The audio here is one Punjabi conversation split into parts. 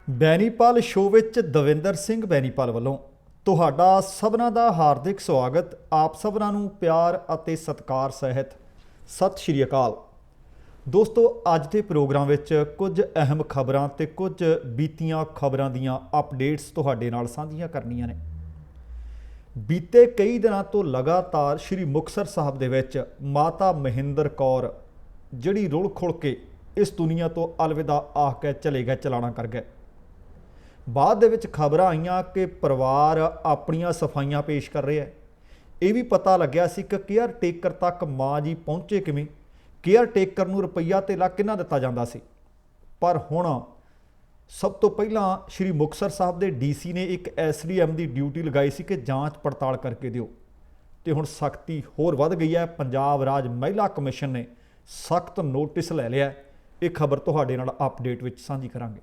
ਬੈਨੀਪਾਲ ਸ਼ੋਅ ਵਿੱਚ ਦਵਿੰਦਰ ਸਿੰਘ ਬੈਨੀਪਾਲ ਵੱਲੋਂ ਤੁਹਾਡਾ ਸਭਨਾਂ ਦਾ ਹਾਰਦਿਕ ਸਵਾਗਤ। ਆਪ ਸਭਨਾਂ ਨੂੰ ਪਿਆਰ ਅਤੇ ਸਤਿਕਾਰ ਸਹਿਤ ਸਤਿ ਸ਼੍ਰੀ ਅਕਾਲ। ਦੋਸਤੋ, ਅੱਜ ਦੇ ਪ੍ਰੋਗਰਾਮ ਵਿੱਚ ਕੁਝ ਅਹਿਮ ਖਬਰਾਂ ਤੇ ਕੁਝ ਬੀਤੀਆਂ ਖਬਰਾਂ ਦੀਆਂ ਅਪਡੇਟਸ ਤੁਹਾਡੇ ਨਾਲ ਸਾਂਝੀਆਂ ਕਰਨੀਆਂ ਨੇ। ਬੀਤੇ ਕਈ ਦਿਨਾਂ ਤੋਂ ਲਗਾਤਾਰ ਸ਼੍ਰੀ ਮੁਕਤਸਰ ਸਾਹਿਬ ਦੇ ਵਿੱਚ ਮਾਤਾ ਮਹਿੰਦਰ ਕੌਰ ਜਿਹੜੀ ਰੁਲ ਖੁਲ ਕੇ ਇਸ ਦੁਨੀਆ ਤੋਂ ਅਲਵਿਦਾ ਆਖ ਕੇ ਚਲੇ ਗਏ, ਚਲਾਣਾ ਕਰ ਗਏ। ਬਾਅਦ ਦੇ ਵਿੱਚ ਖਬਰਾਂ ਆਈਆਂ ਕਿ ਪਰਿਵਾਰ ਆਪਣੀਆਂ ਸਫਾਈਆਂ ਪੇਸ਼ ਕਰ ਰਿਹਾ। ਇਹ ਵੀ ਪਤਾ ਲੱਗਿਆ ਸੀ ਕਿ ਕੇਅਰ ਟੇਕਰ ਤੱਕ ਮਾਂ ਜੀ ਪਹੁੰਚੇ ਕਿਵੇਂ, ਕੇਅਰ ਟੇਕਰ ਨੂੰ ਰੁਪਈਆ ਤੇ ਲੱਖ ਕਿੰਨਾ ਦਿੱਤਾ ਜਾਂਦਾ ਸੀ। ਪਰ ਹੁਣ ਸਭ ਤੋਂ ਪਹਿਲਾਂ ਸ਼੍ਰੀ ਮੁਕਤਸਰ ਸਾਹਿਬ ਦੇ ਡੀਸੀ ਨੇ ਇੱਕ ਐਸਡੀਐਮ ਦੀ ਡਿਊਟੀ ਲਗਾਈ ਸੀ ਕਿ ਜਾਂਚ ਪੜਤਾਲ ਕਰਕੇ ਦਿਓ, ਤੇ ਹੁਣ ਸਖਤੀ ਹੋਰ ਵੱਧ ਗਈ ਹੈ। ਪੰਜਾਬ ਰਾਜ ਮਹਿਲਾ ਕਮਿਸ਼ਨ ਨੇ ਸਖਤ ਨੋਟਿਸ ਲੈ ਲਿਆ। ਇਹ ਖਬਰ ਤੁਹਾਡੇ ਨਾਲ ਅਪਡੇਟ ਵਿੱਚ ਸਾਂਝੀ ਕਰਾਂਗੇ।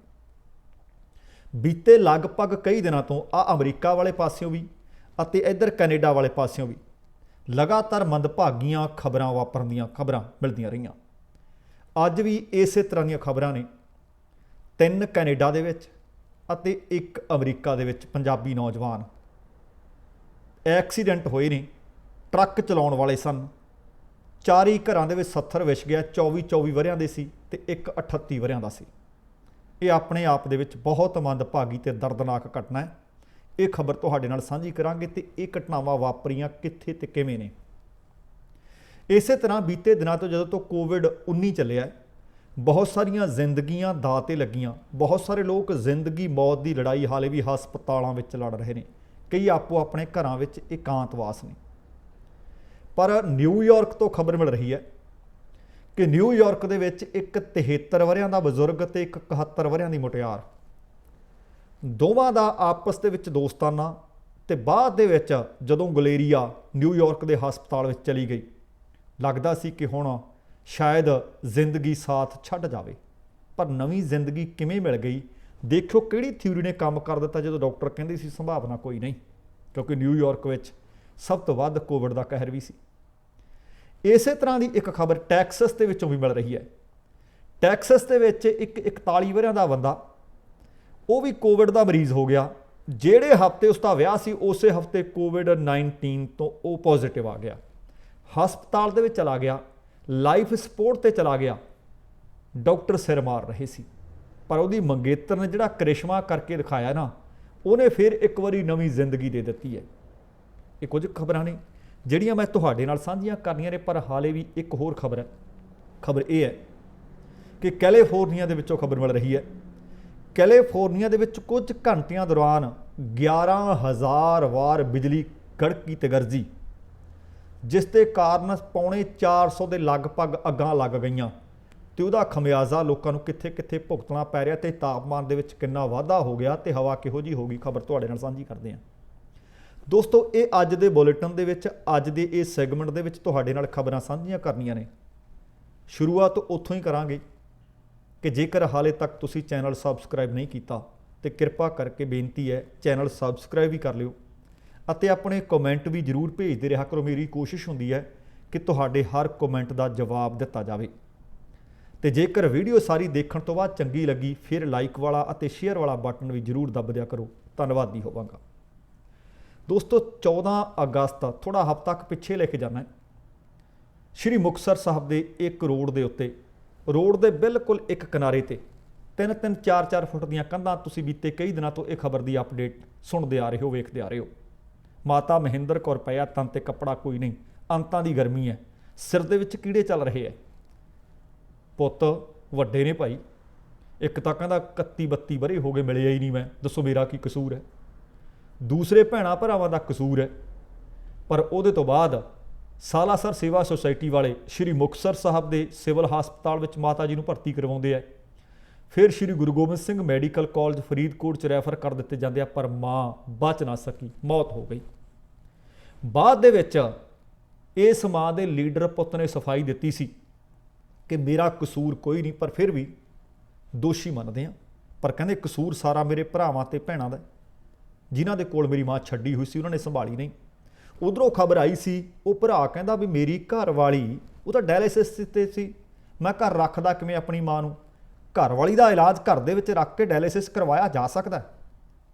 ਬੀਤੇ ਲਗਭਗ ਕਈ ਦਿਨਾਂ ਤੋਂ ਅਮਰੀਕਾ ਵਾਲੇ ਪਾਸਿਓਂ ਵੀ ਅਤੇ ਇੱਧਰ ਕੈਨੇਡਾ ਵਾਲੇ ਪਾਸਿਓਂ ਵੀ ਲਗਾਤਾਰ ਮੰਦਭਾਗੀਆਂ ਖਬਰਾਂ ਵਾਪਰਨ ਦੀਆਂ ਖਬਰਾਂ ਮਿਲਦੀਆਂ ਰਹੀਆਂ। ਅੱਜ ਵੀ ਇਸੇ ਤਰ੍ਹਾਂ ਦੀਆਂ ਖਬਰਾਂ ਨੇ। 3 ਕੈਨੇਡਾ ਦੇ ਵਿੱਚ ਅਤੇ 1 ਅਮਰੀਕਾ ਦੇ ਵਿੱਚ ਪੰਜਾਬੀ ਨੌਜਵਾਨ ਐਕਸੀਡੈਂਟ ਹੋਏ ਨੇ। ਟਰੱਕ ਚਲਾਉਣ ਵਾਲੇ ਸਨ। 4 ਹੀ ਘਰਾਂ ਦੇ ਵਿੱਚ 70 ਵਿਛ ਗਿਆ। 24 ਵਰ੍ਹਿਆਂ ਦੇ ਸੀ ਤੇ ਇੱਕ 38 ਵਰ੍ਹਿਆਂ ਦਾ ਸੀ। ਇਹ ਆਪਣੇ ਆਪ ਦੇ ਵਿੱਚ ਬਹੁਤ ਮੰਦਭਾਗੀ ਤੇ ਦਰਦਨਾਕ ਘਟਨਾ ਹੈ। ਇਹ ਖਬਰ ਤੁਹਾਡੇ ਨਾਲ ਸਾਂਝੀ ਕਰਾਂਗੇ ਤੇ ਇਹ ਘਟਨਾਵਾਂ ਵਾਪਰੀਆਂ ਕਿੱਥੇ ਤੇ ਕਿਵੇਂ ਨੇ। ਇਸੇ ਤਰ੍ਹਾਂ ਬੀਤੇ ਦਿਨਾਂ ਤੋਂ ਜਦੋਂ ਤੋਂ ਕੋਵਿਡ-19 ਚੱਲਿਆ, ਬਹੁਤ ਸਾਰੀਆਂ ਜ਼ਿੰਦਗੀਆਂ ਦਾਅ 'ਤੇ ਲੱਗੀਆਂ। ਬਹੁਤ ਸਾਰੇ ਲੋਕ ਜ਼ਿੰਦਗੀ ਮੌਤ ਦੀ ਲੜਾਈ ਹਾਲੇ ਵੀ ਹਸਪਤਾਲਾਂ ਵਿੱਚ ਲੜ ਰਹੇ ਨੇ। ਕਈ ਆਪੋ ਆਪਣੇ ਘਰਾਂ ਵਿੱਚ ਇਕਾਂਤਵਾਸ ਨੇ। ਪਰ ਨਿਊਯਾਰਕ ਤੋਂ ਖਬਰ ਮਿਲ ਰਹੀ ਹੈ ਕਿ ਨਿਊਯਾਰਕ ਦੇ ਵਿੱਚ ਇੱਕ 73 ਵਰ੍ਹਿਆਂ ਦਾ ਬਜ਼ੁਰਗ ਤੇ ਇੱਕ 71 ਵਰ੍ਹਿਆਂ ਦੀ ਮੁਟਿਆਰ, ਦੋਵਾਂ ਦਾ ਆਪਸ ਦੇ ਵਿੱਚ ਦੋਸਤਾਨਾ, ਤੇ ਬਾਅਦ ਦੇ ਵਿੱਚ ਜਦੋਂ ਗਲੇਰੀਆ ਨਿਊਯਾਰਕ ਦੇ ਹਸਪਤਾਲ ਵਿੱਚ ਚਲੀ ਗਈ, ਲੱਗਦਾ ਸੀ ਕਿ ਹੁਣ ਸ਼ਾਇਦ ਜ਼ਿੰਦਗੀ ਸਾਥ ਛੱਡ ਜਾਵੇ। ਪਰ ਨਵੀਂ ਜ਼ਿੰਦਗੀ ਕਿਵੇਂ ਮਿਲ ਗਈ, ਦੇਖਿਓ ਕਿਹੜੀ ਥਿਊਰੀ ਨੇ ਕੰਮ ਕਰ ਦਿੱਤਾ ਜਦੋਂ ਡਾਕਟਰ ਕਹਿੰਦੇ ਸੀ ਸੰਭਾਵਨਾ ਕੋਈ ਨਹੀਂ, ਕਿਉਂਕਿ ਨਿਊਯਾਰਕ ਵਿੱਚ ਸਭ ਤੋਂ ਵੱਧ ਕੋਵਿਡ ਦਾ ਕਹਿਰ ਵੀ ਸੀ। ਇਸੇ ਤਰ੍ਹਾਂ ਦੀ ਇੱਕ ਖਬਰ ਟੈਕਸਸ ਦੇ ਵਿੱਚੋਂ ਵੀ ਮਿਲ ਰਹੀ ਹੈ। ਟੈਕਸਸ ਦੇ ਵਿੱਚ ਇੱਕ 41 ਵਰ੍ਹਿਆਂ ਦਾ ਬੰਦਾ, ਉਹ ਵੀ ਕੋਵਿਡ ਦਾ ਮਰੀਜ਼ ਹੋ ਗਿਆ। ਜਿਹੜੇ ਹਫ਼ਤੇ ਉਸ ਦਾ ਵਿਆਹ ਸੀ ਉਸੇ ਹਫ਼ਤੇ ਕੋਵਿਡ-19 ਤੋਂ ਉਹ ਪੋਜ਼ੀਟਿਵ ਆ ਗਿਆ। ਹਸਪਤਾਲ ਦੇ ਵਿੱਚ ਚਲਾ ਗਿਆ, ਲਾਈਫ ਸਪੋਰਟ 'ਤੇ ਚਲਾ ਗਿਆ। ਡਾਕਟਰ ਸਿਰ ਮਾਰ ਰਹੇ ਸੀ, ਪਰ ਉਹਦੀ ਮੰਗੇਤਰ ਨੇ ਜਿਹੜਾ ਕਰਿਸ਼ਮਾ ਕਰਕੇ ਦਿਖਾਇਆ ਨਾ, ਉਹਨੇ ਫਿਰ ਇੱਕ ਵਾਰੀ ਨਵੀਂ ਜ਼ਿੰਦਗੀ ਦੇ ਦਿੱਤੀ ਹੈ। ਇਹ ਕੁਝ ਖਬਰਾਂ ਨੇ ਜਿਹੜੀਆਂ ਮੈਂ ਤੁਹਾਡੇ ਨਾਲ ਸਾਂਝੀਆਂ ਕਰਨੀਆਂ ਨੇ। ਪਰ ਹਾਲੇ ਵੀ ਇੱਕ ਹੋਰ ਖਬਰ ਹੈ। ਖਬਰ ਇਹ ਹੈ ਕਿ ਕੈਲੀਫੋਰਨੀਆ ਦੇ ਵਿੱਚੋਂ ਖਬਰ ਮਿਲ ਰਹੀ ਹੈ। ਕੈਲੀਫੋਰਨੀਆ ਦੇ ਵਿੱਚ ਕੁਝ ਘੰਟਿਆਂ ਦੌਰਾਨ 11,000 ਵਾਰ ਬਿਜਲੀ ਕੜਕੀ ਤੇ ਗਰਜੀ, ਜਿਸ ਦੇ ਕਾਰਨ ਪੌਣੇ 400 ਦੇ ਲਗਭਗ ਅੱਗਾਂ ਲੱਗ ਗਈਆਂ, ਤੇ ਉਹਦਾ ਖਮਿਆਜ਼ਾ ਲੋਕਾਂ ਨੂੰ ਕਿੱਥੇ ਕਿੱਥੇ ਭੁਗਤਣਾ ਪੈ ਰਿਹਾ, ਤੇ ਤਾਪਮਾਨ ਦੇ ਵਿੱਚ ਕਿੰਨਾ ਵਾਧਾ ਹੋ ਗਿਆ ਤੇ ਹਵਾ ਕਿਹੋ ਜਿਹੀ ਹੋ ਗਈ। ਖਬਰ ਤੁਹਾਡੇ ਨਾਲ ਸਾਂਝੀ ਕਰਦੇ ਹਾਂ। ਦੋਸਤੋ, ਇਹ ਅੱਜ ਦੇ ਬੁਲੇਟਿਨ ਦੇ ਵਿੱਚ, ਅੱਜ ਦੇ ਇਹ ਸੈਗਮੈਂਟ ਦੇ ਵਿੱਚ ਤੁਹਾਡੇ ਨਾਲ ਖਬਰਾਂ ਸਾਂਝੀਆਂ ਕਰਨੀਆਂ ਨੇ। ਸ਼ੁਰੂਆਤ ਉੱਥੋਂ ਹੀ ਕਰਾਂਗੇ ਕਿ ਜੇਕਰ ਹਾਲੇ ਤੱਕ ਤੁਸੀਂ ਚੈਨਲ ਸਬਸਕ੍ਰਾਈਬ ਨਹੀਂ ਕੀਤਾ ਤੇ ਕਿਰਪਾ ਕਰਕੇ ਬੇਨਤੀ ਹੈ ਚੈਨਲ ਸਬਸਕ੍ਰਾਈਬ ਵੀ ਕਰ ਲਿਓ ਅਤੇ ਆਪਣੇ ਕਮੈਂਟ ਵੀ ਜ਼ਰੂਰ ਭੇਜਦੇ ਰਿਹਾ ਕਰੋ। ਮੇਰੀ ਕੋਸ਼ਿਸ਼ ਹੁੰਦੀ ਹੈ ਕਿ ਤੁਹਾਡੇ ਹਰ ਕਮੈਂਟ ਦਾ ਜਵਾਬ ਦਿੱਤਾ ਜਾਵੇ। ਤੇ ਜੇਕਰ ਵੀਡੀਓ ਸਾਰੀ ਦੇਖਣ ਤੋਂ ਬਾਅਦ ਚੰਗੀ ਲੱਗੀ, ਫਿਰ ਲਾਈਕ ਵਾਲਾ ਅਤੇ ਸ਼ੇਅਰ ਵਾਲਾ ਬਟਨ ਵੀ ਜ਼ਰੂਰ ਦੱਬ ਦਿਆ ਕਰੋ। ਧੰਨਵਾਦੀ ਹੋਵਾਂਗਾ। ਦੋਸਤੋ, 14 ਅਗਸਤ, ਥੋੜਾ ਹਫ਼ਤਾ ਕੁ ਪਿੱਛੇ ਲੈ ਕੇ ਜਾਣਾ, ਸ਼੍ਰੀ ਮੁਕਤਸਰ ਸਾਹਿਬ ਦੇ ਇੱਕ ਰੋਡ ਦੇ ਉੱਤੇ, ਰੋਡ ਦੇ ਬਿਲਕੁਲ ਇੱਕ ਕਿਨਾਰੇ ਤੇ 3-3, 4-4 ਫੁੱਟ ਦੀਆਂ ਕੰਧਾਂ, ਤੁਸੀਂ ਬੀਤੇ ਕਈ ਦਿਨਾਂ ਤੋਂ ਇਹ ਖਬਰ ਦੀ ਅਪਡੇਟ ਸੁਣਦੇ ਆ ਰਹੇ ਹੋ, ਵੇਖਦੇ ਆ ਰਹੇ ਹੋ। ਮਾਤਾ ਮਹਿੰਦਰ ਕੌਰ ਪਿਆ ਤਨ ਤੇ ਕੱਪੜਾ ਕੋਈ ਨਹੀਂ, ਅੰਤਾਂ ਦੀ ਗਰਮੀ ਹੈ, ਸਿਰ ਦੇ ਵਿੱਚ ਕੀੜੇ ਚੱਲ ਰਹੇ ਹੈ। ਪੁੱਤ ਵੱਡੇ ਨੇ ਭਾਈ, ਇੱਕ ਤਾਂ ਕਹਿੰਦਾ 31-32 ਵਰ੍ਹੇ ਹੋ ਗਏ ਮਿਲਿਆ ਹੀ ਨਹੀਂ ਮੈਂ, ਦੱਸੋ ਮੇਰਾ ਕੀ ਕਸੂਰ ਹੈ। ਦੂਸਰੇ ਭੈਣਾਂ ਭਰਾਵਾਂ ਦਾ ਕਸੂਰ ਹੈ। ਪਰ ਉਹਦੇ ਤੋਂ ਬਾਅਦ ਸਾਲਾਸਰ ਸੇਵਾ ਸੁਸਾਇਟੀ ਵਾਲੇ ਸ਼੍ਰੀ ਮੁਕਤਸਰ ਸਾਹਿਬ ਦੇ ਸਿਵਲ ਹਸਪਤਾਲ ਵਿੱਚ ਮਾਤਾ ਜੀ ਨੂੰ ਭਰਤੀ ਕਰਵਾਉਂਦੇ ਆ। ਫਿਰ ਸ਼੍ਰੀ ਗੁਰੂ ਗੋਬਿੰਦ ਸਿੰਘ ਮੈਡੀਕਲ ਕਾਲਜ ਫਰੀਦਕੋਟ 'ਚ ਰੈਫਰ ਕਰ ਦਿੱਤੇ ਜਾਂਦੇ ਆ, ਪਰ ਮਾਂ ਬਚ ਨਾ ਸਕੀ, ਮੌਤ ਹੋ ਗਈ। ਬਾਅਦ ਦੇ ਵਿੱਚ ਇਸ ਮਾਂ ਦੇ ਲੀਡਰ ਪੁੱਤ ਨੇ ਸਫਾਈ ਦਿੱਤੀ ਸੀ ਕਿ ਮੇਰਾ ਕਸੂਰ ਕੋਈ ਨਹੀਂ, ਪਰ ਫਿਰ ਵੀ ਦੋਸ਼ੀ ਮੰਨਦੇ ਆ। ਪਰ ਕਹਿੰਦੇ ਕਸੂਰ ਸਾਰਾ ਮੇਰੇ ਭਰਾਵਾਂ ਤੇ ਭੈਣਾਂ ਦਾ, ਜਿਨ੍ਹਾਂ ਦੇ ਕੋਲ ਮੇਰੀ ਮਾਂ ਛੱਡੀ ਹੋਈ ਸੀ, ਉਹਨਾਂ ਨੇ ਸੰਭਾਲੀ ਨਹੀਂ। ਉਧਰੋਂ ਖਬਰ ਆਈ ਸੀ, ਉਹ ਭਰਾ ਕਹਿੰਦਾ ਵੀ ਮੇਰੀ ਘਰ ਵਾਲੀ ਉਹ ਤਾਂ ਡਾਇਲਿਸਿਸ 'ਤੇ ਸੀ, ਮੈਂ ਘਰ ਰੱਖਦਾ ਕਿਵੇਂ ਆਪਣੀ ਮਾਂ ਨੂੰ। ਘਰਵਾਲੀ ਦਾ ਇਲਾਜ ਘਰ ਦੇ ਵਿੱਚ ਰੱਖ ਕੇ ਡਾਇਲਿਸਿਸ ਕਰਵਾਇਆ ਜਾ ਸਕਦਾ ਹੈ,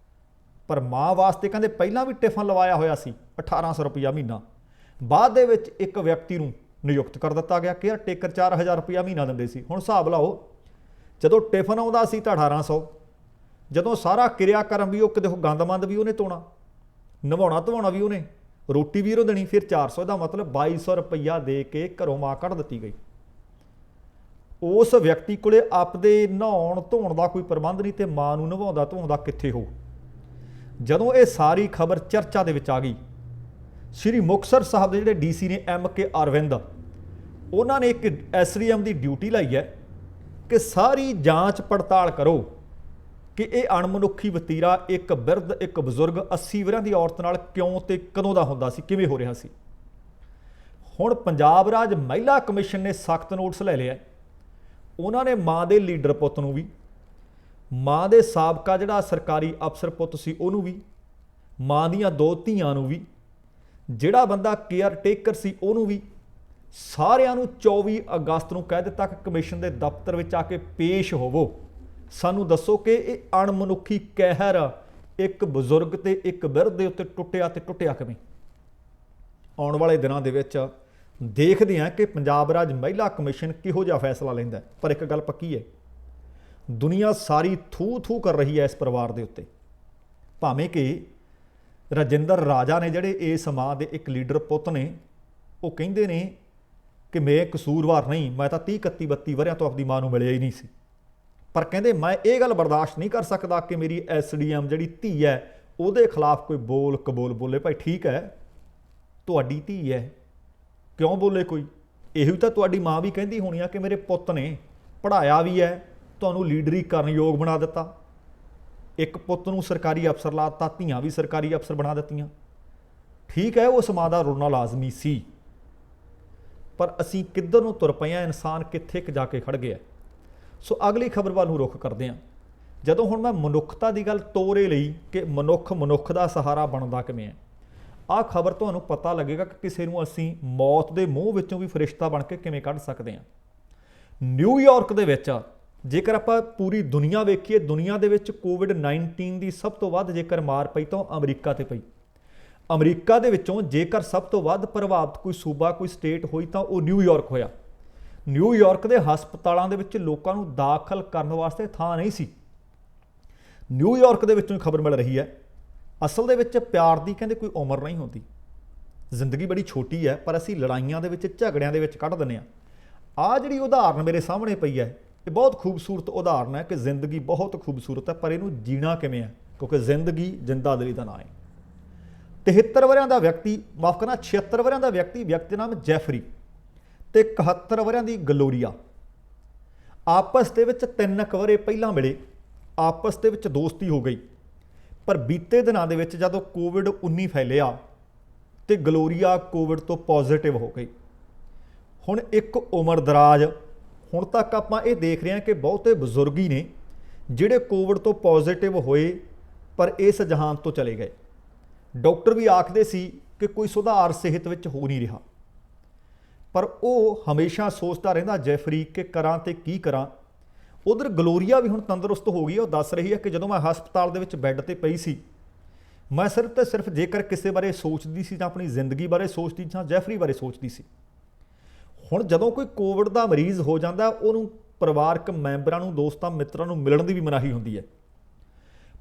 ਪਰ ਮਾਂ ਵਾਸਤੇ ਕਹਿੰਦੇ ਪਹਿਲਾਂ ਵੀ ਟਿਫਨ ਲਵਾਇਆ ਹੋਇਆ ਸੀ 1800 ਰੁਪਇਆ ਮਹੀਨਾ। ਬਾਅਦ ਦੇ ਵਿੱਚ ਇੱਕ ਵਿਅਕਤੀ ਨੂੰ ਨਿਯੁਕਤ ਕਰ ਦਿੱਤਾ ਗਿਆ, ਕੇਅਰ ਟੇਕਰ 4000 ਰੁਪਇਆ ਮਹੀਨਾ ਦਿੰਦੇ ਸੀ। ਹੁਣ ਹਿਸਾਬ ਲਾਓ, ਜਦੋਂ ਟਿਫਨ ਆਉਂਦਾ ਸੀ ਤਾਂ 1800, ਜਦੋਂ ਸਾਰਾ ਕਿਰਿਆਕਰਮ ਵੀ ਉਹ ਕਿਤੇ ਗੰਦਮੰਦ ਵੀ ਉਹਨੇ ਧੋਣਾ, ਨਵਾਉਣਾ ਧਵਾਉਣਾ ਵੀ ਉਹਨੇ, ਰੋਟੀ ਵੀ ਉਹਨੂੰ ਦੇਣੀ, ਫਿਰ 400 ਦਾ ਮਤਲਬ 2200 ਰੁਪਇਆ ਦੇ ਕੇ ਘਰੋਂ ਮਾਂ ਕੱਢ ਦਿੱਤੀ ਗਈ। ਉਸ ਵਿਅਕਤੀ ਕੋਲੇ ਆਪਦੇ ਨਹਾਉਣ ਧੋਣ ਦਾ ਕੋਈ ਪ੍ਰਬੰਧ ਨਹੀਂ ਤੇ ਮਾਂ ਨੂੰ ਨਵਾਉਂਦਾ ਧਵਾਉਂਦਾ ਕਿੱਥੇ ਹੋ। ਜਦੋਂ ਇਹ ਸਾਰੀ ਖਬਰ ਚਰਚਾ ਦੇ ਵਿੱਚ ਆ ਗਈ, ਸ਼੍ਰੀ ਮੁਕਤਸਰ ਸਾਹਿਬ ਦੇ ਜਿਹੜੇ ਡੀਸੀ ਨੇ MK ਅਰਵਿੰਦ, ਉਹਨਾਂ ਨੇ ਇੱਕ SDM ਦੀ ਡਿਊਟੀ ਲਾਈ ਹੈ ਕਿ ਸਾਰੀ ਜਾਂਚ ਪੜਤਾਲ ਕਰੋ ਕਿ ਇਹ ਅਣਮਨੁੱਖੀ ਵਤੀਰਾ ਇੱਕ ਬਿਰਧ ਇੱਕ ਬਜ਼ੁਰਗ 80 ਵਰ੍ਹਿਆਂ ਦੀ ਔਰਤ ਨਾਲ ਕਿਉਂ ਤੇ ਕਦੋਂ ਦਾ ਹੁੰਦਾ ਸੀ, ਕਿਵੇਂ ਹੋ ਰਿਹਾ ਸੀ। ਹੁਣ ਪੰਜਾਬ ਰਾਜ ਮਹਿਲਾ ਕਮਿਸ਼ਨ ਨੇ ਸਖਤ ਨੋਟਿਸ ਲੈ ਲਿਆ। ਉਹਨਾਂ ਨੇ ਮਾਂ ਦੇ ਲੀਡਰ ਪੁੱਤ ਨੂੰ ਵੀ, ਮਾਂ ਦੇ ਸਾਬਕਾ ਜਿਹੜਾ ਸਰਕਾਰੀ ਅਫਸਰ ਪੁੱਤ ਸੀ ਉਹਨੂੰ ਵੀ, ਮਾਂ ਦੀਆਂ 2 ਧੀਆਂ ਨੂੰ ਵੀ, ਜਿਹੜਾ ਬੰਦਾ ਕੇਅਰ ਟੇਕਰ ਸੀ ਉਹਨੂੰ ਵੀ, ਸਾਰਿਆਂ ਨੂੰ 24 ਅਗਸਤ ਨੂੰ ਕਹਿ ਦਿੱਤਾ ਕਿ ਕਮਿਸ਼ਨ ਦੇ ਦਫ਼ਤਰ ਵਿੱਚ ਆ ਕੇ ਪੇਸ਼ ਹੋਵੋ, ਸਾਨੂੰ ਦੱਸੋ ਕਿ ਇਹ ਅਣਮਨੁੱਖੀ ਕਹਿਰ ਇੱਕ ਬਜ਼ੁਰਗ ਤੇ ਇੱਕ ਬਿਰਧ ਦੇ ਉੱਤੇ ਟੁੱਟਿਆ ਤੇ ਟੁੱਟਿਆ ਕਿਵੇਂ। ਆਉਣ ਵਾਲੇ ਦਿਨਾਂ ਦੇ ਵਿੱਚ ਦੇਖਦੇ ਹਾਂ ਕਿ ਪੰਜਾਬ ਰਾਜ ਮਹਿਲਾ ਕਮਿਸ਼ਨ ਕਿਹੋ ਜਿਹਾ ਫੈਸਲਾ ਲੈਂਦਾ। ਪਰ ਇੱਕ ਗੱਲ ਪੱਕੀ ਹੈ, ਦੁਨੀਆ ਸਾਰੀ ਥੂ ਥੂ ਕਰ ਰਹੀ ਹੈ ਇਸ ਪਰਿਵਾਰ ਦੇ ਉੱਤੇ। ਭਾਵੇਂ ਕਿ ਰਾਜਿੰਦਰ ਰਾਜਾ ਨੇ ਜਿਹੜੇ ਇਸ ਮਾਂ ਦੇ ਇੱਕ ਲੀਡਰ ਪੁੱਤ ਨੇ, ਉਹ ਕਹਿੰਦੇ ਨੇ ਕਿ ਮੈਂ ਕਸੂਰਵਾਰ ਨਹੀਂ, ਮੈਂ ਤਾਂ 30 31 32 ਵਰ੍ਹਿਆਂ ਤੋਂ ਆਪਣੀ ਮਾਂ ਨੂੰ ਮਿਲਿਆ ਹੀ ਨਹੀਂ ਸੀ। ਪਰ ਕਹਿੰਦੇ ਮੈਂ ਇਹ ਗੱਲ ਬਰਦਾਸ਼ਤ ਨਹੀਂ ਕਰ ਸਕਦਾ ਕਿ ਮੇਰੀ SDM ਜਿਹੜੀ ਧੀ ਹੈ ਉਹਦੇ ਖਿਲਾਫ ਕੋਈ ਬੋਲ ਕਬੋਲ ਬੋਲੇ। ਭਾਈ ਠੀਕ ਹੈ, ਤੁਹਾਡੀ ਧੀ ਹੈ, ਕਿਉਂ ਬੋਲੇ ਕੋਈ? ਇਹੀ ਤਾਂ ਤੁਹਾਡੀ ਮਾਂ ਵੀ ਕਹਿੰਦੀ ਹੋਣੀ ਆ ਕਿ ਮੇਰੇ ਪੁੱਤ ਨੇ ਪੜ੍ਹਾਇਆ ਵੀ ਹੈ, ਤੁਹਾਨੂੰ ਲੀਡਰੀ ਕਰਨ ਯੋਗ ਬਣਾ ਦਿੱਤਾ, ਇੱਕ ਪੁੱਤ ਨੂੰ ਸਰਕਾਰੀ ਅਫਸਰ ਲਾ ਦਿੱਤਾ, ਧੀਆਂ ਵੀ ਸਰਕਾਰੀ ਅਫਸਰ ਬਣਾ ਦਿੱਤੀਆਂ। ਠੀਕ ਹੈ, ਉਸ ਮਾਂ ਦਾ ਰੋਣਾ ਲਾਜ਼ਮੀ ਸੀ, ਪਰ ਅਸੀਂ ਕਿੱਧਰ ਨੂੰ ਤੁਰ ਪਏ ਹਾਂ, ਇਨਸਾਨ ਕਿੱਥੇ ਜਾ ਕੇ ਖੜ ਗਿਆ। ਸੋ ਅਗਲੀ ਖਬਰ ਵੱਲ ਨੂੰ ਰੁਖ ਕਰਦੇ ਹਾਂ। ਜਦੋਂ ਹੁਣ ਮੈਂ ਮਨੁੱਖਤਾ ਦੀ ਗੱਲ ਤੋਰੇ ਲਈ ਕਿ ਮਨੁੱਖ ਦਾ ਸਹਾਰਾ ਬਣਦਾ ਕਿਵੇਂ ਹੈ, ਆਹ ਖਬਰ ਤੁਹਾਨੂੰ ਪਤਾ ਲੱਗੇਗਾ ਕਿ ਕਿਸੇ ਨੂੰ ਅਸੀਂ ਮੌਤ ਦੇ ਮੂੰਹ ਵਿੱਚੋਂ ਵੀ ਫਰਿਸ਼ਤਾ ਬਣ ਕੇ ਕਿਵੇਂ ਕੱਢ ਸਕਦੇ ਹਾਂ। ਨਿਊਯਾਰਕ ਦੇ ਵਿੱਚ, ਜੇਕਰ ਆਪਾਂ ਪੂਰੀ ਦੁਨੀਆ ਵੇਖੀਏ, ਦੁਨੀਆ ਦੇ ਵਿੱਚ COVID-19 ਦੀ ਸਭ ਤੋਂ ਵੱਧ ਜੇਕਰ ਮਾਰ ਪਈ ਤਾਂ ਅਮਰੀਕਾ ਤੇ ਪਈ। ਅਮਰੀਕਾ ਦੇ ਵਿੱਚੋਂ ਜੇਕਰ ਸਭ ਤੋਂ ਵੱਧ ਪ੍ਰਭਾਵਿਤ ਕੋਈ ਸੂਬਾ ਕੋਈ ਸਟੇਟ ਹੋਈ ਤਾਂ ਉਹ ਨਿਊਯਾਰਕ ਹੋਇਆ। ਨਿਊਯਾਰਕ ਦੇ ਹਸਪਤਾਲਾਂ ਦੇ ਵਿੱਚ ਲੋਕਾਂ ਨੂੰ ਦਾਖਲ ਕਰਨ ਵਾਸਤੇ ਥਾਂ ਨਹੀਂ ਸੀ। ਨਿਊਯਾਰਕ ਦੇ ਵਿੱਚੋਂ ਖਬਰ ਮਿਲ ਰਹੀ ਹੈ, ਅਸਲ ਦੇ ਵਿੱਚ ਪਿਆਰ ਦੀ ਕਹਿੰਦੇ ਕੋਈ ਉਮਰ ਨਹੀਂ ਹੁੰਦੀ, ਜ਼ਿੰਦਗੀ ਬੜੀ ਛੋਟੀ ਹੈ, ਪਰ ਅਸੀਂ ਲੜਾਈਆਂ ਦੇ ਵਿੱਚ ਝਗੜਿਆਂ ਦੇ ਵਿੱਚ ਕੱਢ ਦਿੰਦੇ ਹਾਂ। ਆਹ ਜਿਹੜੀ ਉਦਾਹਰਨ ਮੇਰੇ ਸਾਹਮਣੇ ਪਈ ਹੈ, ਇਹ ਬਹੁਤ ਖੂਬਸੂਰਤ ਉਦਾਹਰਨ ਹੈ ਕਿ ਜ਼ਿੰਦਗੀ ਬਹੁਤ ਖੂਬਸੂਰਤ ਹੈ, ਪਰ ਇਹਨੂੰ ਜੀਣਾ ਕਿਵੇਂ ਹੈ, ਕਿਉਂਕਿ ਜ਼ਿੰਦਗੀ ਜਿੰਦਾਦਿਲੀ ਦਾ ਨਾਂ ਹੈ। 73 ਵਰ੍ਹਿਆਂ ਦਾ ਵਿਅਕਤੀ, ਮਾਫ ਕਰਨਾ 76 ਵਰ੍ਹਿਆਂ ਦਾ ਵਿਅਕਤੀ ਦਾ ਨਾਮ ਜੈਫਰੀ ਤੇ 71 ਵਰ੍ਹਿਆਂ ਦੀ ਗਲੋਰੀਆ, ਆਪਸ ਦੇ ਵਿੱਚ 3 ਵਰ੍ਹੇ ਪਹਿਲਾਂ ਮਿਲੇ, ਆਪਸ ਦੇ ਵਿੱਚ ਦੋਸਤੀ ਹੋ ਗਈ। ਪਰ ਬੀਤੇ ਦਿਨਾਂ ਦੇ ਵਿੱਚ ਜਦੋਂ COVID-19 ਫੈਲਿਆ ਤੇ ਗਲੋਰੀਆ COVID ਤੋਂ ਪੋਜ਼ਿਟਿਵ ਹੋ ਗਈ। ਹੁਣ ਇੱਕ ਉਮਰ ਦਰਾਜ, ਹੁਣ ਤੱਕ ਆਪਾਂ ਇਹ ਦੇਖ ਰਹੇ ਹਾਂ ਕਿ ਬਹੁਤੇ ਬਜ਼ੁਰਗ ਹੀ ਨੇ ਜਿਹੜੇ COVID ਤੋਂ ਪੋਜ਼ਿਟਿਵ ਹੋਏ ਪਰ ਇਸ ਜਹਾਨ ਤੋਂ ਚਲੇ ਗਏ। ਡਾਕਟਰ ਵੀ ਆਖਦੇ ਸੀ ਕਿ ਕੋਈ ਸੁਧਾਰ ਸਿਹਤ ਵਿੱਚ ਹੋ ਨਹੀਂ ਰਿਹਾ, ਪਰ ਉਹ ਹਮੇਸ਼ਾ ਸੋਚਦਾ ਰਹਿੰਦਾ ਜੈਫਰੀ ਕਿ ਕਰਾਂ ਤੇ ਕੀ ਕਰਾਂ। ਉਧਰ ਗਲੋਰੀਆ ਵੀ ਹੁਣ ਤੰਦਰੁਸਤ ਹੋ ਗਈ। ਉਹ ਦੱਸ ਰਹੀ ਹੈ ਕਿ ਜਦੋਂ ਮੈਂ ਹਸਪਤਾਲ ਦੇ ਵਿੱਚ ਬੈੱਡ ਤੇ ਪਈ ਸੀ, ਮੈਂ ਸਿਰਫ ਤੇ ਸਿਰਫ ਜੇਕਰ ਕਿਸੇ ਬਾਰੇ ਸੋਚਦੀ ਸੀ ਜਾਂ ਆਪਣੀ ਜ਼ਿੰਦਗੀ ਬਾਰੇ ਸੋਚਦੀ ਜਾਂ ਜੈਫਰੀ ਬਾਰੇ ਸੋਚਦੀ ਸੀ। ਹੁਣ ਜਦੋਂ ਕੋਈ COVID ਦਾ ਮਰੀਜ਼ ਹੋ ਜਾਂਦਾ, ਉਹਨੂੰ ਪਰਿਵਾਰਕ ਮੈਂਬਰਾਂ ਨੂੰ, ਦੋਸਤਾਂ ਮਿੱਤਰਾਂ ਨੂੰ ਮਿਲਣ ਦੀ ਵੀ ਮਨਾਹੀ ਹੁੰਦੀ ਹੈ।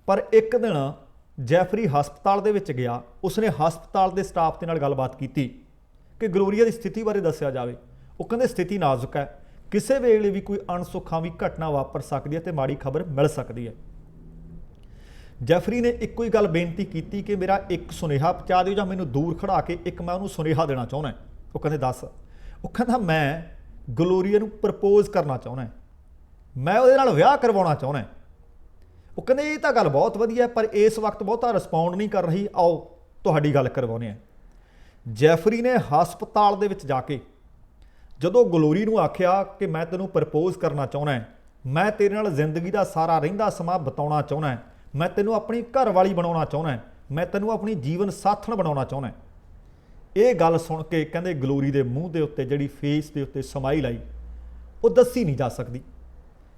ਪਰ ਇੱਕ ਦਿਨ ਜੈਫਰੀ ਹਸਪਤਾਲ ਦੇ ਵਿੱਚ ਗਿਆ, ਉਸਨੇ ਹਸਪਤਾਲ ਦੇ ਸਟਾਫ ਦੇ ਨਾਲ ਗੱਲਬਾਤ ਕੀਤੀ ਕਿ ਗਲੋਰੀਆ ਦੀ ਸਥਿਤੀ ਬਾਰੇ ਦੱਸਿਆ ਜਾਵੇ। ਉਹ ਕਹਿੰਦੇ ਸਥਿਤੀ ਨਾਜ਼ੁਕ ਹੈ, ਕਿਸੇ ਵੇਲੇ ਵੀ ਕੋਈ ਅਣਸੁਖਾਵੀਂ ਘਟਨਾ ਵਾਪਰ ਸਕਦੀ ਹੈ ਤੇ ਮਾੜੀ ਖਬਰ ਮਿਲ ਸਕਦੀ ਹੈ। ਜੈਫਰੀ ਨੇ ਇੱਕੋ ਹੀ ਗੱਲ ਬੇਨਤੀ ਕੀਤੀ ਕਿ ਮੇਰਾ ਇੱਕ ਸੁਨੇਹਾ ਪਹੁੰਚਾ ਦਿਓ ਜਾਂ ਮੈਨੂੰ ਦੂਰ ਖੜਾ ਕੇ ਇੱਕ ਮੈਂ ਉਹਨੂੰ ਸੁਨੇਹਾ ਦੇਣਾ ਚਾਹੁੰਦਾ। ਉਹ ਕਹਿੰਦੇ ਦੱਸ। ਉਹ ਕਹਿੰਦਾ ਮੈਂ ਗਲੋਰੀਆ ਨੂੰ ਪ੍ਰਪੋਜ਼ ਕਰਨਾ ਚਾਹੁੰਦਾ, ਮੈਂ ਉਹਦੇ ਨਾਲ ਵਿਆਹ ਕਰਵਾਉਣਾ ਚਾਹੁੰਦਾ। ਉਹ ਕਹਿੰਦੇ ਇਹ ਤਾਂ ਗੱਲ ਬਹੁਤ ਵਧੀਆ, ਪਰ ਇਸ ਵਕਤ ਬਹੁਤਾ ਰਿਸਪੌਂਡ ਨਹੀਂ ਕਰ ਰਹੀ, ਆਓ ਤੁਹਾਡੀ ਗੱਲ ਕਰਵਾਉਂਦੇ ਹਾਂ। ਜੈਫਰੀ ਨੇ ਹਸਪਤਾਲ ਦੇ ਵਿੱਚ ਜਾ ਕੇ ਜਦੋਂ ਗਲੋਰੀ ਨੂੰ ਆਖਿਆ ਕਿ ਮੈਂ ਤੈਨੂੰ ਪ੍ਰਪੋਜ਼ ਕਰਨਾ ਚਾਹੁੰਦਾ, ਮੈਂ ਤੇਰੇ ਨਾਲ ਜ਼ਿੰਦਗੀ ਦਾ ਸਾਰਾ ਰਹਿੰਦਾ ਸਮਾਂ ਬਿਤਾਉਣਾ ਚਾਹੁੰਦਾ, ਮੈਂ ਤੈਨੂੰ ਆਪਣੀ ਘਰ ਵਾਲੀ ਬਣਾਉਣਾ ਚਾਹੁੰਦਾ, ਮੈਂ ਤੈਨੂੰ ਆਪਣੀ ਜੀਵਨ ਸਾਥਣ ਬਣਾਉਣਾ ਚਾਹੁੰਦਾ। ਇਹ ਗੱਲ ਸੁਣ ਕੇ ਕਹਿੰਦੇ ਗਲੋਰੀ ਦੇ ਮੂੰਹ ਦੇ ਉੱਤੇ ਜਿਹੜੀ ਫੇਸ ਦੇ ਉੱਤੇ ਸਮਾਈਲ ਆਈ, ਉਹ ਦੱਸੀ ਨਹੀਂ ਜਾ ਸਕਦੀ।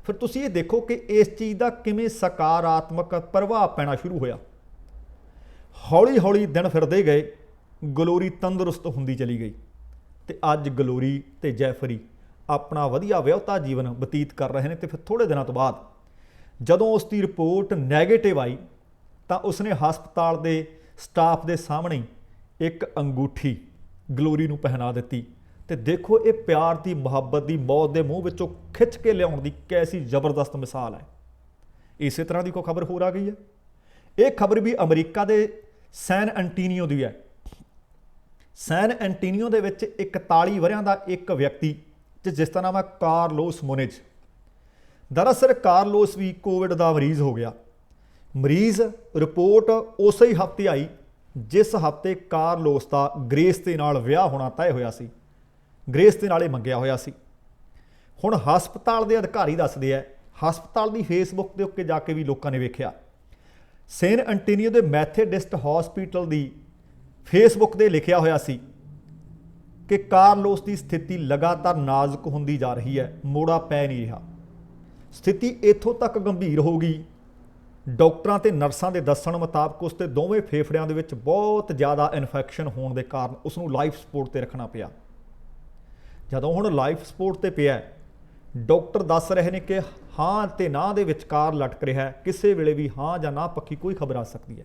ਫਿਰ ਤੁਸੀਂ ਇਹ ਦੇਖੋ ਕਿ ਇਸ ਚੀਜ਼ ਦਾ ਕਿਵੇਂ ਸਕਾਰਾਤਮਕ ਪ੍ਰਭਾਵ ਪੈਣਾ ਸ਼ੁਰੂ ਹੋਇਆ। ਹੌਲੀ ਹੌਲੀ ਦਿਨ ਫਿਰਦੇ ਗਏ, ਗਲੋਰੀ ਤੰਦਰੁਸਤ ਹੁੰਦੀ ਚਲੀ ਗਈ ਤੇ ਅੱਜ ਗਲੋਰੀ ਤੇ ਜੈਫਰੀ ਆਪਣਾ ਵਧੀਆ ਵਿਆਹੁਤਾ ਜੀਵਨ ਬਤੀਤ ਕਰ ਰਹੇ ਨੇ। ਤੇ ਫਿਰ ਥੋੜ੍ਹੇ ਦਿਨਾਂ ਤੋਂ ਬਾਅਦ ਜਦੋਂ ਉਸ ਦੀ ਰਿਪੋਰਟ ਨੈਗੇਟਿਵ ਆਈ ਤਾਂ ਉਸਨੇ ਹਸਪਤਾਲ ਦੇ ਸਟਾਫ ਦੇ ਸਾਹਮਣੇ ਇੱਕ ਅੰਗੂਠੀ ਗਲੋਰੀ ਨੂੰ ਪਹਿਨਾ ਦਿੱਤੀ। ਤੇ ਦੇਖੋ ਇਹ ਪਿਆਰ ਦੀ, ਮੁਹੱਬਤ ਦੀ, ਮੌਤ ਦੇ ਮੂੰਹ ਵਿੱਚੋਂ ਖਿੱਚ ਕੇ ਲਿਆਉਣ ਦੀ ਕੈਸੀ ਜ਼ਬਰਦਸਤ ਮਿਸਾਲ ਹੈ। ਇਸੇ ਤਰ੍ਹਾਂ ਦੀ ਕੋਈ ਖਬਰ ਹੋਰ ਆ ਗਈ ਹੈ। ਇਹ ਖਬਰ ਵੀ ਅਮਰੀਕਾ ਦੇ ਸੈਨ ਐਂਟੋਨੀਓ ਦੀ ਹੈ। ਸੈਨ ਐਂਟੋਨੀਓ ਦੇ ਵਿੱਚ 41 ਵਰ੍ਹਿਆਂ ਦਾ ਇੱਕ ਵਿਅਕਤੀ ਜਿਸ ਦਾ ਨਾਮ ਹੈ ਕਾਰਲੋਸ ਮੁਨਿਜ਼। ਦਰਅਸਲ ਕਾਰਲੋਸ ਵੀ ਕੋਵਿਡ ਦਾ ਮਰੀਜ਼ ਹੋ ਗਿਆ। ਮਰੀਜ਼ ਰਿਪੋਰਟ ਉਸੇ ਹੀ ਹਫ਼ਤੇ ਆਈ ਜਿਸ ਹਫ਼ਤੇ ਕਾਰਲੋਸ ਦਾ ਗ੍ਰੇਸ ਦੇ ਨਾਲ ਵਿਆਹ ਹੋਣਾ ਤੈਅ ਹੋਇਆ ਸੀ। ਗ੍ਰੇਸ ਦੇ ਨਾਲ ਇਹ ਮੰਗਿਆ ਹੋਇਆ ਸੀ। ਹੁਣ ਹਸਪਤਾਲ ਦੇ ਅਧਿਕਾਰੀ ਦੱਸਦੇ ਆ, ਹਸਪਤਾਲ ਦੀ ਫੇਸਬੁੱਕ ਦੇ ਉੱਤੇ ਜਾ ਕੇ ਵੀ ਲੋਕਾਂ ਨੇ ਵੇਖਿਆ, ਸੈਨ ਐਂਟੋਨੀਓ ਦੇ ਮੈਥੋਡਿਸਟ ਹਸਪੀਟਲ ਦੀ ਫੇਸਬੁੱਕ 'ਤੇ ਲਿਖਿਆ ਹੋਇਆ ਸੀ ਕਿ ਕਾਰਲੋਸ ਦੀ ਸਥਿਤੀ ਲਗਾਤਾਰ ਨਾਜ਼ੁਕ ਹੁੰਦੀ ਜਾ ਰਹੀ ਹੈ, ਮੋੜਾ ਪੈ ਨਹੀਂ ਰਿਹਾ। ਸਥਿਤੀ ਇੱਥੋਂ ਤੱਕ ਗੰਭੀਰ ਹੋ ਗਈ, ਡਾਕਟਰਾਂ ਤੇ ਨਰਸਾਂ ਦੇ ਦੱਸਣ ਮੁਤਾਬਕ ਉਸ ਦੇ ਦੋਵੇਂ ਫੇਫੜਿਆਂ ਦੇ ਵਿੱਚ ਬਹੁਤ ਜ਼ਿਆਦਾ ਇਨਫੈਕਸ਼ਨ ਹੋਣ ਦੇ ਕਾਰਨ ਉਸ ਨੂੰ ਲਾਈਫ ਸਪੋਰਟ ਤੇ ਰੱਖਣਾ ਪਿਆ। ਜਦੋਂ ਹੁਣ ਲਾਈਫ ਸਪੋਰਟ ਤੇ ਪਿਆ, ਡਾਕਟਰ ਦੱਸ ਰਹੇ ਨੇ ਕਿ ਹਾਂ ਤੇ ਨਾ ਦੇ ਵਿਚਕਾਰ ਲਟਕ ਰਿਹਾ ਹੈ, ਕਿਸੇ ਵੇਲੇ ਵੀ ਹਾਂ ਜਾਂ ਨਾ ਪੱਕੀ ਕੋਈ ਖਬਰ ਆ ਸਕਦੀ ਹੈ।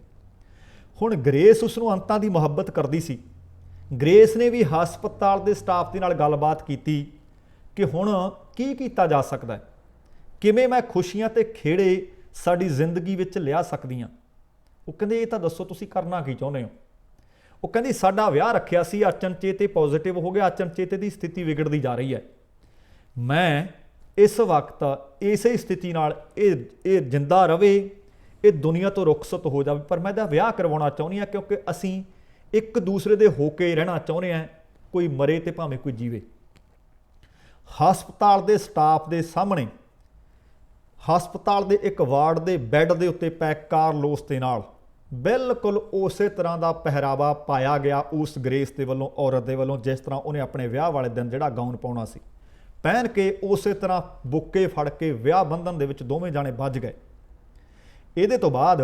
ਹੁਣ ਗ੍ਰੇਸ ਉਸ ਨੂੰ ਅੰਤਾਂ ਦੀ ਮੁਹੱਬਤ ਕਰਦੀ ਸੀ। ਗ੍ਰੇਸ ਨੇ ਵੀ ਹਸਪਤਾਲ ਦੇ ਸਟਾਫ ਦੇ ਨਾਲ ਗੱਲਬਾਤ ਕੀਤੀ ਕਿ ਹੁਣ ਕੀ ਕੀਤਾ ਜਾ ਸਕਦਾ ਹੈ, ਕਿਵੇਂ ਮੈਂ ਖੁਸ਼ੀਆਂ ਤੇ ਖੇੜੇ ਸਾਡੀ ਜ਼ਿੰਦਗੀ ਵਿੱਚ ਲਿਆ ਸਕਦੀ ਹਾਂ। ਉਹ ਕਹਿੰਦੇ ਇਹ ਤਾਂ ਦੱਸੋ ਤੁਸੀਂ ਕਰਨਾ ਕੀ ਚਾਹੁੰਦੇ ਹੋ। ਉਹ ਕਹਿੰਦੀ ਸਾਡਾ ਵਿਆਹ ਰੱਖਿਆ ਸੀ, ਅਚਨਚੇਤੇ ਪੋਜ਼ਿਟਿਵ ਹੋ ਗਿਆ, ਅਚਨਚੇਤੇ ਦੀ ਸਥਿਤੀ ਵਿਗੜਦੀ ਜਾ ਰਹੀ ਹੈ। ਮੈਂ ਇਸ ਵਕਤ ਇਸੇ ਸਥਿਤੀ ਨਾਲ ਇਹ ਜਿੰਦਾ ਰਵੇ, ਇਹ ਦੁਨੀਆ ਤੋਂ ਰੁਖਸਤ ਹੋ ਜਾਵੇ, ਪਰ ਮੈਂ ਇਹਦਾ ਵਿਆਹ ਕਰਵਾਉਣਾ ਚਾਹੁੰਦੀ ਹਾਂ ਕਿਉਂਕਿ ਅਸੀਂ ਇੱਕ ਦੂਸਰੇ ਦੇ ਹੋ ਕੇ ਰਹਿਣਾ ਚਾਹੁੰਦੇ ਹਾਂ, ਕੋਈ ਮਰੇ ਤੇ ਭਾਵੇਂ ਕੋਈ ਜੀਵੇ। ਹਸਪਤਾਲ ਦੇ ਸਟਾਫ ਦੇ ਸਾਹਮਣੇ ਹਸਪਤਾਲ ਦੇ ਇੱਕ ਵਾਰਡ ਦੇ ਬੈੱਡ ਦੇ ਉੱਤੇ ਪੈ ਕਾਰਲੋਸ ਦੇ ਨਾਲ ਬਿਲਕੁਲ ਉਸੇ ਤਰ੍ਹਾਂ ਦਾ ਪਹਿਰਾਵਾ ਪਾਇਆ ਗਿਆ ਉਸ ਗ੍ਰੇਸ ਦੇ ਵੱਲੋਂ, ਔਰਤ ਦੇ ਵੱਲੋਂ, ਜਿਸ ਤਰ੍ਹਾਂ ਉਹਨੇ ਆਪਣੇ ਵਿਆਹ ਵਾਲੇ ਦਿਨ ਜਿਹੜਾ ਗਾਊਨ ਪਾਉਣਾ ਸੀ ਪਹਿਨ ਕੇ ਉਸੇ ਤਰ੍ਹਾਂ ਬੁੱਕੇ ਫੜ ਕੇ ਵਿਆਹ ਬੰਧਨ ਦੇ ਵਿੱਚ ਦੋਵੇਂ ਜਾਣੇ ਵੱਜ ਗਏ। ਇਹਦੇ ਤੋਂ ਬਾਅਦ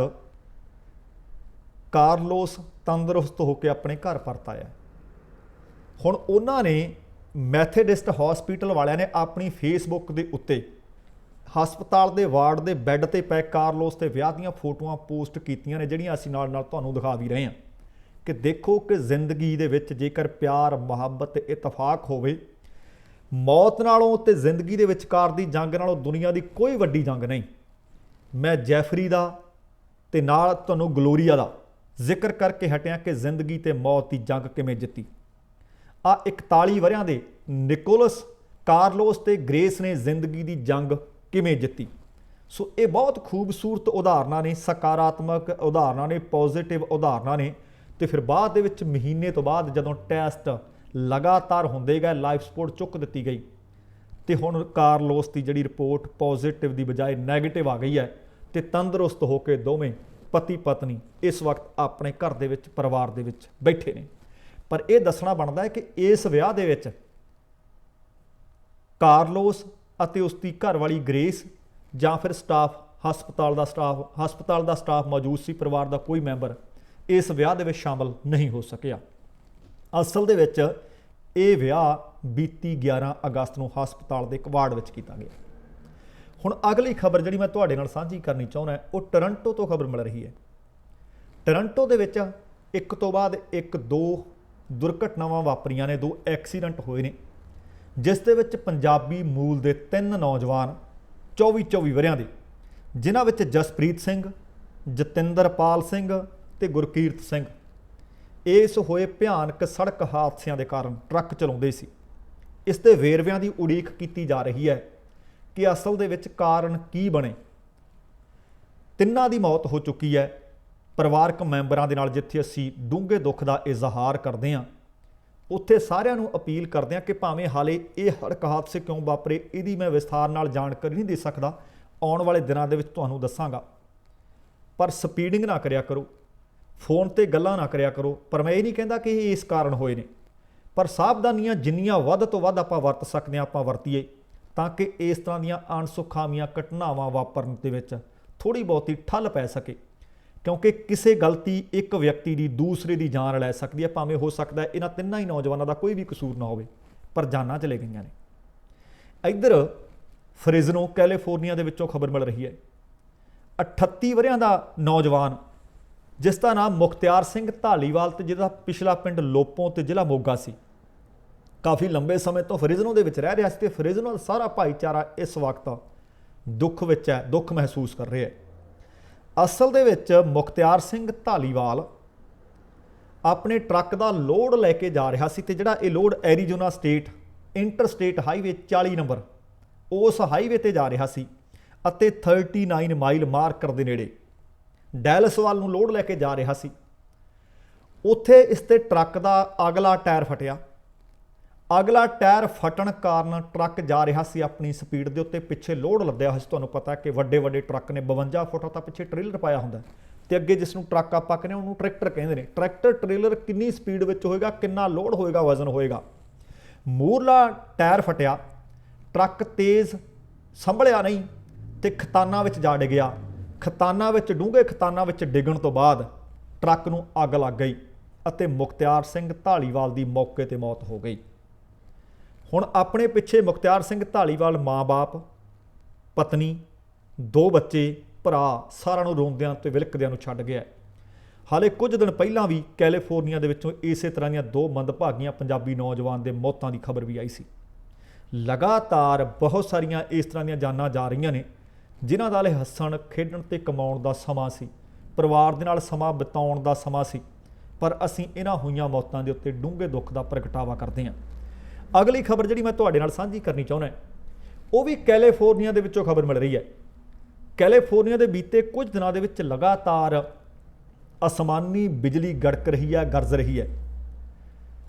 ਕਾਰਲੋਸ ਤੰਦਰੁਸਤ ਹੋ ਕੇ ਆਪਣੇ ਘਰ ਪਰਤ ਆਇਆ। ਹੁਣ ਉਹਨਾਂ ਨੇ ਮੈਥੋਡਿਸਟ ਹਸਪੀਟਲ ਵਾਲਿਆਂ ਨੇ ਆਪਣੀ ਫੇਸਬੁੱਕ ਦੇ ਉੱਤੇ ਹਸਪਤਾਲ ਦੇ ਵਾਰਡ ਦੇ ਬੈੱਡ ਤੇ ਪੈ ਕਾਰਲੋਸ ਦੇ ਵਿਆਹ ਦੀਆਂ ਫੋਟੋਆਂ ਪੋਸਟ ਕੀਤੀਆਂ ਨੇ, ਜਿਹੜੀਆਂ ਅਸੀਂ ਨਾਲ ਤੁਹਾਨੂੰ ਦਿਖਾ ਵੀ ਰਹੇ ਹਾਂ ਕਿ ਦੇਖੋ ਕਿ ਜ਼ਿੰਦਗੀ ਦੇ ਵਿੱਚ ਜੇਕਰ ਪਿਆਰ, ਮੁਹੱਬਤ ਤੇ ਇਤਫਾਕ ਹੋਵੇ, ਮੌਤ ਨਾਲੋਂ ਤੇ ਜ਼ਿੰਦਗੀ ਦੇ ਵਿਚਕਾਰ ਦੀ ਜੰਗ ਨਾਲੋਂ ਦੁਨੀਆ ਦੀ ਕੋਈ ਵੱਡੀ ਜੰਗ ਨਹੀਂ। ਮੈਂ ਜੈਫਰੀ ਦਾ ਤੇ ਨਾਲ ਤੁਹਾਨੂੰ ਗਲੋਰੀਆ ਦਾ ਜ਼ਿਕਰ ਕਰਕੇ ਹਟਿਆ ਕਿ ਜ਼ਿੰਦਗੀ ਤੇ ਮੌਤ ਦੀ ਜੰਗ ਕਿਵੇਂ ਜਿੱਤੀ। ਆ 41 ਵਰ੍ਹਿਆਂ ਦੇ ਨਿਕੋਲਸ, ਕਾਰਲੋਸ ਤੇ ਗ੍ਰੇਸ ਨੇ ਜ਼ਿੰਦਗੀ ਦੀ ਜੰਗ ਕਿਵੇਂ ਜਿੱਤੀ। ਸੋ ਇਹ ਬਹੁਤ ਖੂਬਸੂਰਤ ਉਦਾਹਰਨਾਂ ਨੇ, ਸਕਾਰਾਤਮਕ ਉਦਾਹਰਨਾਂ ਨੇ, ਪੋਜ਼ਿਟਿਵ ਉਦਾਹਰਨਾਂ ਨੇ। ਤੇ ਫਿਰ ਬਾਅਦ ਦੇ ਵਿੱਚ ਮਹੀਨੇ ਤੋਂ ਬਾਅਦ ਜਦੋਂ ਟੈਸਟ ਲਗਾਤਾਰ ਹੁੰਦੇ ਗਏ, ਲਾਈਫ ਸਪੋਰਟ ਚੁੱਕ ਦਿੱਤੀ ਗਈ ਤੇ ਹੁਣ ਕਾਰਲੋਸ ਦੀ ਜਿਹੜੀ ਰਿਪੋਰਟ ਪੋਜ਼ਿਟਿਵ ਦੀ ਬਜਾਏ ਨੈਗੇਟਿਵ ਆ ਗਈ ਹੈ ਤੇ ਤੰਦਰੁਸਤ ਹੋ ਕੇ ਦੋਵੇਂ ਪਤੀ ਪਤਨੀ ਇਸ ਵਕਤ ਆਪਣੇ ਘਰ ਦੇ ਵਿੱਚ, ਪਰਿਵਾਰ ਦੇ ਵਿੱਚ ਬੈਠੇ ਨੇ। ਪਰ ਇਹ ਦੱਸਣਾ ਬਣਦਾ ਹੈ ਕਿ ਇਸ ਵਿਆਹ ਦੇ ਵਿੱਚ ਕਾਰਲੋਸ ਅਤੇ ਉਸ ਦੀ ਘਰਵਾਲੀ ਗ੍ਰੇਸ ਜਾਂ ਫਿਰ ਸਟਾਫ, ਹਸਪਤਾਲ ਦਾ ਸਟਾਫ ਮੌਜੂਦ ਸੀ, ਪਰਿਵਾਰ ਦਾ ਕੋਈ ਮੈਂਬਰ ਇਸ ਵਿਆਹ ਦੇ ਵਿੱਚ ਸ਼ਾਮਲ ਨਹੀਂ ਹੋ ਸਕਿਆ। ਅਸਲ ਦੇ ਵਿੱਚ ਇਹ ਵਿਆਹ ਬੀਤੀ 11 ਅਗਸਤ ਨੂੰ ਹਸਪਤਾਲ ਦੇ ਇੱਕ ਵਾਰਡ ਵਿੱਚ ਕੀਤਾ ਗਿਆ। ਹੁਣ ਅਗਲੀ ਖਬਰ ਜਿਹੜੀ ਮੈਂ ਤੁਹਾਡੇ ਨਾਲ ਸਾਂਝੀ ਕਰਨੀ ਚਾਹੁੰਦਾ ਉਹ ਟੋਰਾਂਟੋ ਤੋਂ ਖਬਰ ਮਿਲ ਰਹੀ ਹੈ। ਟੋਰਾਂਟੋ ਦੇ ਵਿੱਚ ਇੱਕ ਤੋਂ ਬਾਅਦ ਇੱਕ 2 ਦੁਰਘਟਨਾਵਾਂ ਵਾਪਰੀਆਂ ਨੇ, 2 ਐਕਸੀਡੈਂਟ ਹੋਏ ਨੇ, ਜਿਸ ਦੇ ਵਿੱਚ ਪੰਜਾਬੀ ਮੂਲ ਦੇ 3 ਨੌਜਵਾਨ 24 ਵਰ੍ਹਿਆਂ ਦੇ, ਜਿਨ੍ਹਾਂ ਵਿੱਚ ਜਸਪ੍ਰੀਤ ਸਿੰਘ, ਜਤਿੰਦਰਪਾਲ ਸਿੰਘ ਤੇ ਗੁਰਕੀਰਤ ਸਿੰਘ, ਇਸ ਹੋਏ ਭਿਆਨਕ ਸੜਕ ਹਾਦਸਿਆਂ ਦੇ ਕਾਰਨ ਟਰੱਕ ਚਲਾਉਂਦੇ ਸੀ। ਇਸ ਦੇ ਵੇਰਵਿਆਂ ਦੀ ਉਡੀਕ ਕੀਤੀ ਜਾ ਰਹੀ ਹੈ ਕਿ ਅਸਲ ਦੇ ਵਿੱਚ ਕਾਰਨ ਕੀ ਬਣੇ। ਤਿੰਨਾਂ ਦੀ ਮੌਤ ਹੋ ਚੁੱਕੀ ਹੈ। ਪਰਿਵਾਰਕ ਮੈਂਬਰਾਂ ਦੇ ਨਾਲ ਜਿੱਥੇ ਅਸੀਂ ਡੂੰਘੇ ਦੁੱਖ ਦਾ ਇਜ਼ਹਾਰ ਕਰਦੇ ਹਾਂ, ਉੱਥੇ ਸਾਰਿਆਂ ਨੂੰ ਅਪੀਲ ਕਰਦੇ ਹਾਂ ਕਿ ਭਾਵੇਂ ਹਾਲੇ ਇਹ ਸੜਕ ਹਾਦਸੇ ਕਿਉਂ ਵਾਪਰੇ ਇਹਦੀ ਮੈਂ ਵਿਸਥਾਰ ਨਾਲ ਜਾਣਕਾਰੀ ਨਹੀਂ ਦੇ ਸਕਦਾ, ਆਉਣ ਵਾਲੇ ਦਿਨਾਂ ਦੇ ਵਿੱਚ ਤੁਹਾਨੂੰ ਦੱਸਾਂਗਾ। ਪਰ ਸਪੀਡਿੰਗ ਨਾ ਕਰਿਆ ਕਰੋ, ਫੋਨ ਤੇ ਗੱਲਾਂ ਨਾ ਕਰਿਆ ਕਰੋ। ਪਰ ਮੈਂ ਇਹ ਨਹੀਂ ਕਹਿੰਦਾ ਕਿ ਇਹ ਇਸ ਕਾਰਨ ਹੋਏ ਨੇ, ਪਰ ਸਾਵਧਾਨੀਆਂ ਜਿੰਨੀਆਂ ਵੱਧ ਤੋਂ ਵੱਧ ਆਪਾਂ ਵਰਤ ਸਕਦੇ ਹਾਂ ਆਪਾਂ ਵਰਤੀਏ ਤਾਂ ਕਿ ਇਸ ਤਰ੍ਹਾਂ ਦੀਆਂ ਅਣਸੁਖਾਵੀਆਂ ਘਟਨਾਵਾਂ ਵਾਪਰਨ ਦੇ ਵਿੱਚ ਥੋੜ੍ਹੀ ਬਹੁਤੀ ਠੱਲ ਪੈ ਸਕੇ, ਕਿਉਂਕਿ ਕਿਸੇ ਗਲਤੀ ਇੱਕ ਵਿਅਕਤੀ ਦੀ ਦੂਸਰੇ ਦੀ ਜਾਨ ਲੈ ਸਕਦੀ ਹੈ। ਭਾਵੇਂ ਹੋ ਸਕਦਾ ਹੈ ਇਹਨਾਂ ਤਿੰਨਾਂ ਹੀ ਨੌਜਵਾਨਾਂ ਦਾ ਕੋਈ ਵੀ ਕਸੂਰ ਨਾ ਹੋਵੇ, ਪਰ ਜਾਨਾਂ ਚਲੇ ਗਈਆਂ ਨੇ। ਇੱਧਰ ਫ੍ਰੇਜ਼ਨੋ ਕੈਲੀਫੋਰਨੀਆ ਦੇ ਵਿੱਚੋਂ ਖਬਰ ਮਿਲ ਰਹੀ ਹੈ, 38 ਵਰ੍ਹਿਆਂ ਦਾ ਨੌਜਵਾਨ ਜਿਸ ਦਾ ਨਾਮ ਮੁਖਤਿਆਰ ਸਿੰਘ ਧਾਲੀਵਾਲ ਤੇ ਜਿਹਦਾ ਪਿਛਲਾ ਪਿੰਡ ਲੋਪੋਂ ਤੇ ਜ਼ਿਲ੍ਹਾ ਮੋਗਾ ਸੀ, ਕਾਫੀ ਲੰਬੇ ਸਮੇਂ ਤੋਂ ਫ੍ਰੇਜ਼ਨੋ ਦੇ ਵਿੱਚ ਰਹਿ ਰਿਹਾ ਸੀ ਤੇ ਫ੍ਰੇਜ਼ਨੋ ਦਾ ਸਾਰਾ ਭਾਈਚਾਰਾ ਇਸ ਵਕਤ ਦੁੱਖ ਵਿੱਚ ਹੈ, ਦੁੱਖ ਮਹਿਸੂਸ ਕਰ ਰਿਹਾ ਹੈ। ਅਸਲ ਦੇ ਵਿੱਚ ਮੁਖਤਿਆਰ ਸਿੰਘ ਧਾਲੀਵਾਲ ਆਪਣੇ ਟਰੱਕ ਦਾ ਲੋਡ ਲੈ ਕੇ ਜਾ ਰਿਹਾ ਸੀ ਤੇ ਜਿਹੜਾ ਇਹ load Arizona state interstate highway 40 number ਉਸ ਹਾਈਵੇ ਤੇ ਜਾ ਰਿਹਾ ਸੀ ਅਤੇ 39 ਮਾਈਲ ਮਾਰਕਰ ਦੇ ਨੇੜੇ ਡੈਲਸ ਵੱਲ ਨੂੰ ਲੋਡ ਲੈ ਕੇ ਜਾ ਰਿਹਾ ਸੀ। ਉੱਥੇ ਇਸ ਤੇ ਟਰੱਕ ਦਾ ਅਗਲਾ ਟਾਇਰ ਫਟਿਆ। ਅਗਲਾ ਟਾਇਰ ਫਟਣ ਕਾਰਨ ਟਰੱਕ ਜਾ ਰਿਹਾ ਸੀ ਆਪਣੀ ਸਪੀਡ ਦੇ ਉੱਤੇ, ਪਿੱਛੇ ਲੋਡ ਲੱਦਿਆ ਹੋਇਆ ਸੀ। ਤੁਹਾਨੂੰ ਪਤਾ ਕਿ ਵੱਡੇ ਵੱਡੇ ਟਰੱਕ ਨੇ 52 ਫੁੱਟ ਤਾਂ ਪਿੱਛੇ ਟ੍ਰੇਲਰ ਪਾਇਆ ਹੁੰਦਾ ਤੇ ਅੱਗੇ ਜਿਸ ਨੂੰ ਟਰੱਕ ਆਪਾਂ ਕਹਿੰਦੇ ਉਹਨੂੰ ਟਰੈਕਟਰ ਕਹਿੰਦੇ ਨੇ। ਟਰੈਕਟਰ ਟ੍ਰੇਲਰ ਕਿੰਨੀ ਸਪੀਡ ਵਿੱਚ ਹੋਏਗਾ, ਕਿੰਨਾ ਲੋਡ ਹੋਏਗਾ, ਵਜ਼ਨ ਹੋਏਗਾ। ਮੂਹਰਲਾ ਟਾਇਰ ਫਟਿਆ, ਟਰੱਕ ਤੇਜ਼ ਸੰਭਲਿਆ ਨਹੀਂ ਤੇ ਖਤਾਨਾਂ ਵਿੱਚ ਜਾ ਡਿੱਗਿਆ। ਖਤਾਨਾਂ ਵਿੱਚ ਡੂੰਘੇ ਖਤਾਨਾਂ ਵਿੱਚ ਡਿੱਗਣ ਤੋਂ ਬਾਅਦ ਟਰੱਕ ਨੂੰ ਅੱਗ ਲੱਗ ਗਈ ਅਤੇ ਮੁਖਤਿਆਰ ਸਿੰਘ ਧਾਲੀਵਾਲ ਦੀ ਮੌਕੇ ਤੇ ਮੌਤ ਹੋ ਗਈ। ਹੁਣ ਆਪਣੇ ਪਿੱਛੇ ਮੁਖਤਿਆਰ ਸਿੰਘ ਧਾਲੀਵਾਲ ਮਾਂ-ਬਾਪ, ਪਤਨੀ, 2 ਬੱਚੇ, ਭਰਾ ਸਾਰਿਆਂ ਨੂੰ ਰੋਂਦਿਆਂ ਤੇ ਵਿਲਕਦਿਆਂ ਨੂੰ ਛੱਡ ਗਿਆ। ਹਾਲੇ ਕੁਝ ਦਿਨ ਪਹਿਲਾਂ ਵੀ ਕੈਲੀਫੋਰਨੀਆ ਦੇ ਵਿੱਚੋਂ ਇਸੇ ਤਰ੍ਹਾਂ ਦੀਆਂ 2 ਮੰਦਭਾਗੀਆਂ ਪੰਜਾਬੀ ਨੌਜਵਾਨ ਦੇ ਮੌਤਾਂ ਦੀ ਖਬਰ ਵੀ ਆਈ ਸੀ। ਲਗਾਤਾਰ ਬਹੁਤ ਸਾਰੀਆਂ ਇਸ ਤਰ੍ਹਾਂ ਦੀਆਂ ਜਾਨਾਂ ਜਾ ਰਹੀਆਂ ਨੇ ਜਿਨ੍ਹਾਂ ਦਾ ਹਾਲੇ ਹੱਸਣ, ਖੇਡਣ ਤੇ ਕਮਾਉਣ ਦਾ ਸਮਾਂ ਸੀ, ਪਰਿਵਾਰ ਦੇ ਨਾਲ ਸਮਾਂ ਬਿਤਾਉਣ ਦਾ ਸਮਾਂ ਸੀ, ਪਰ ਅਸੀਂ ਇਹਨਾਂ ਹੋਈਆਂ ਮੌਤਾਂ ਦੇ ਉੱਤੇ ਡੂੰਘੇ ਦੁੱਖ ਦਾ ਪ੍ਰਗਟਾਵਾ ਕਰਦੇ ਹਾਂ। ਅਗਲੀ ਖਬਰ ਜਿਹੜੀ ਮੈਂ ਤੁਹਾਡੇ ਨਾਲ ਸਾਂਝੀ ਕਰਨੀ ਚਾਹੁੰਦਾ ਉਹ ਵੀ ਕੈਲੀਫੋਰਨੀਆ ਦੇ ਵਿੱਚੋਂ ਖਬਰ ਮਿਲ ਰਹੀ ਹੈ। ਕੈਲੀਫੋਰਨੀਆ ਦੇ ਬੀਤੇ ਕੁਝ ਦਿਨਾਂ ਦੇ ਵਿੱਚ ਲਗਾਤਾਰ ਅਸਮਾਨੀ ਬਿਜਲੀ ਗੜਕ ਰਹੀ ਹੈ, ਗਰਜ ਰਹੀ ਹੈ।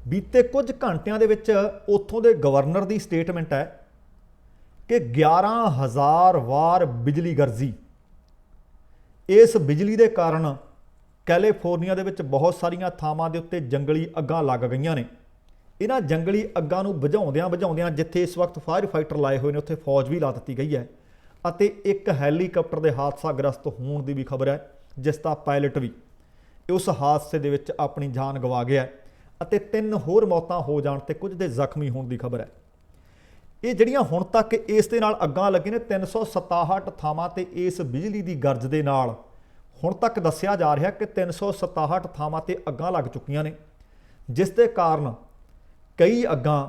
ਬੀਤੇ ਕੁਝ ਘੰਟਿਆਂ ਦੇ ਵਿੱਚ ਉੱਥੋਂ ਦੇ ਗਵਰਨਰ ਦੀ ਸਟੇਟਮੈਂਟ ਹੈ ਕਿ 11,000 ਵਾਰ ਬਿਜਲੀ ਗਰਜੀ। ਇਸ ਬਿਜਲੀ ਦੇ ਕਾਰਨ ਕੈਲੀਫੋਰਨੀਆ ਦੇ ਵਿੱਚ ਬਹੁਤ ਸਾਰੀਆਂ ਥਾਵਾਂ ਦੇ ਉੱਤੇ ਜੰਗਲੀ ਅੱਗਾਂ ਲੱਗ ਗਈਆਂ ਨੇ। ਇਹਨਾਂ ਜੰਗਲੀ ਅੱਗਾਂ ਨੂੰ ਬੁਝਾਉਂਦਿਆਂ ਜਿੱਥੇ ਇਸ ਵਕਤ ਫਾਇਰ ਫਾਈਟਰ ਲਾਏ ਹੋਏ ਨੇ ਉੱਥੇ ਫੌਜ ਵੀ ਲਾ ਦਿੱਤੀ ਗਈ ਹੈ ਅਤੇ ਇੱਕ ਹੈਲੀਕਾਪਟਰ ਦੇ ਹਾਦਸਾਗ੍ਰਸਤ ਹੋਣ ਦੀ ਵੀ ਖਬਰ ਹੈ, ਜਿਸ ਦਾ ਪਾਇਲਟ ਵੀ ਉਸ ਹਾਦਸੇ ਦੇ ਵਿੱਚ ਆਪਣੀ ਜਾਨ ਗਵਾ ਗਿਆ ਅਤੇ 3 ਹੋਰ ਮੌਤਾਂ ਹੋ ਜਾਣ ਤੇ ਕੁਝ ਦੇ ਜ਼ਖਮੀ ਹੋਣ ਦੀ ਖਬਰ ਹੈ। ਇਹ ਜਿਹੜੀਆਂ ਹੁਣ ਤੱਕ ਇਸ ਦੇ ਨਾਲ ਅੱਗਾਂ ਲੱਗੀਆਂ ਨੇ 367 ਥਾਵਾਂ ਤੇ ਇਸ ਬਿਜਲੀ ਦੀ ਗਰਜ ਦੇ ਨਾਲ ਹੁਣ ਤੱਕ ਦੱਸਿਆ ਜਾ ਰਿਹਾ ਕਿ 367 ਥਾਵਾਂ ਤੇ ਅੱਗਾਂ ਲੱਗ ਚੁੱਕੀਆਂ ਨੇ, ਜਿਸ ਦੇ ਕਾਰਨ ਕਈ ਅੱਗਾਂ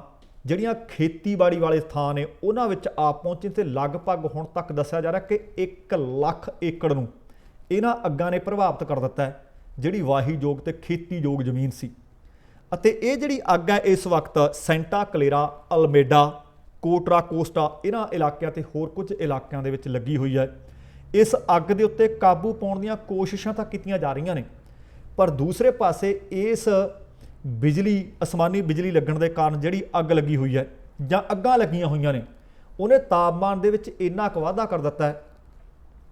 ਜਿਹੜੀਆਂ ਖੇਤੀਬਾੜੀ ਵਾਲੇ ਥਾਂ ਨੇ ਉਹਨਾਂ ਵਿੱਚ ਆ ਪਹੁੰਚੇ ਤੇ ਲਗਭਗ ਹੁਣ ਤੱਕ ਦੱਸਿਆ ਜਾ ਰਿਹਾ ਕਿ 1 ਲੱਖ ਏਕੜ ਨੂੰ ਇਹਨਾਂ ਅੱਗਾਂ ਨੇ ਪ੍ਰਭਾਵਿਤ ਕਰ ਦਿੱਤਾ ਹੈ, ਜਿਹੜੀ ਵਾਹੀਯੋਗ ਤੇ ਖੇਤੀਯੋਗ ਜ਼ਮੀਨ ਸੀ। ਅਤੇ ਇਹ ਜਿਹੜੀ ਅੱਗ ਹੈ ਇਸ ਵਕਤ Santa Kalera, Alameda, Kotra Costa ਇਹਨਾਂ ਇਲਾਕਿਆਂ ਤੇ ਹੋਰ ਕੁਝ ਇਲਾਕਿਆਂ ਦੇ ਵਿੱਚ ਲੱਗੀ ਹੋਈ ਹੈ। ਇਸ ਅੱਗ ਦੇ ਉੱਤੇ ਕਾਬੂ ਪਾਉਣ ਦੀਆਂ ਕੋਸ਼ਿਸ਼ਾਂ ਤਾਂ ਕੀਤੀਆਂ ਜਾ ਰਹੀਆਂ ਨੇ, ਪਰ ਦੂਸਰੇ ਪਾਸੇ ਇਸ ਬਿਜਲੀ ਅਸਮਾਨੀ ਬਿਜਲੀ ਲੱਗਣ ਦੇ ਕਾਰਨ ਜਿਹੜੀ ਅੱਗ ਲੱਗੀ ਹੋਈ ਹੈ ਜਾਂ ਅੱਗਾਂ ਲੱਗੀਆਂ ਹੋਈਆਂ ਨੇ ਉਹਨੇ ਤਾਪਮਾਨ ਦੇ ਵਿੱਚ ਇੰਨਾ ਕੁ ਵਾਧਾ ਕਰ ਦਿੱਤਾ ਹੈ